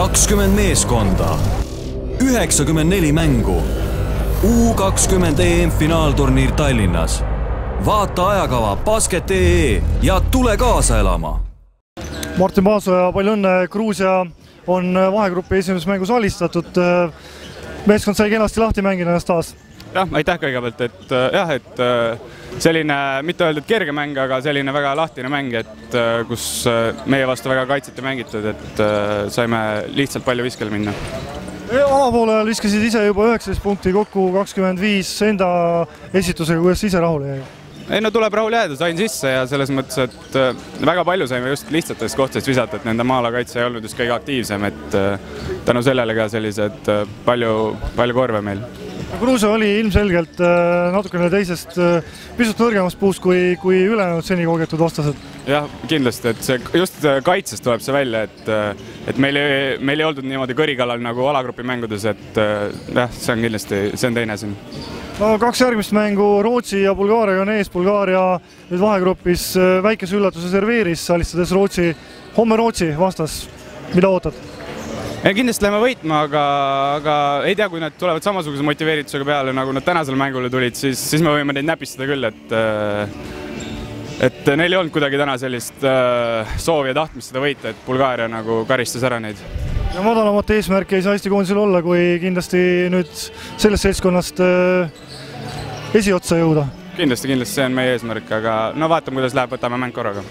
20 meeskonda, 94 mängu, U20 EM-finaalturniir Tallinnas. Vaata ajakava basket.ee ja tule kaasa elama! Martin Paasoja, palju õnne! Gruusia on vahegruppi esimeses mängus alistatud. Meeskond sai kenasti lahti mängida ennast taas. Jah, aitäh kõigepealt, et selline, mitte öeldud kerge mäng, aga selline väga lahtine mäng, kus meie vastu väga kaitseti mängitud, et saime lihtsalt palju viskele minna. Alapoole viskasid ise juba 19 punkti kokku, 25 enda esitusega, kuidas ise rahule jäi? Ei, no tuleb rahul jääda, sain sisse ja selles mõttes, et väga palju saime just lihtsatest kohtadest visata, et nende maalakaitse ei olnud just kõige aktiivsem, et tänu sellele ka sellised palju korve meil. Gruusia oli ilmselgelt natukene teisest pisut nõrgemast puust kui ülejäänud seni kogetud vastased. Jah, kindlasti, et see just kaitses tuleb see välja, et meil ei olnud niimoodi kõrikallal nagu alagrupi mängudes, et jah, see on kindlasti, see on teine siin. No, 2 järgmist mängu Rootsi ja Bulgaaria on ees. Bulgaaria nüüd vahegrupis väikese üllatuse serveeris, alistades homme Rootsi vastas. Mida ootad? Kindlasti läheme võitma, aga ei tea, kui nad tulevad samasuguse motiveeritusega peale, nagu nad tänasel mängule tulid, siis me võime neid näpistada küll, et neil ei olnud kuidagi täna sellist soovi ja tahtmist seda võita, et Bulgaaria nagu karistas ära neid. Ja madalamat eesmärki ei saa Eesti koondisel olla, kui kindlasti nüüd sellest seltskonnast esiotsa jõuda. Kindlasti see on meie eesmärk, aga no vaatame, kuidas läheb, võtame mäng korraga.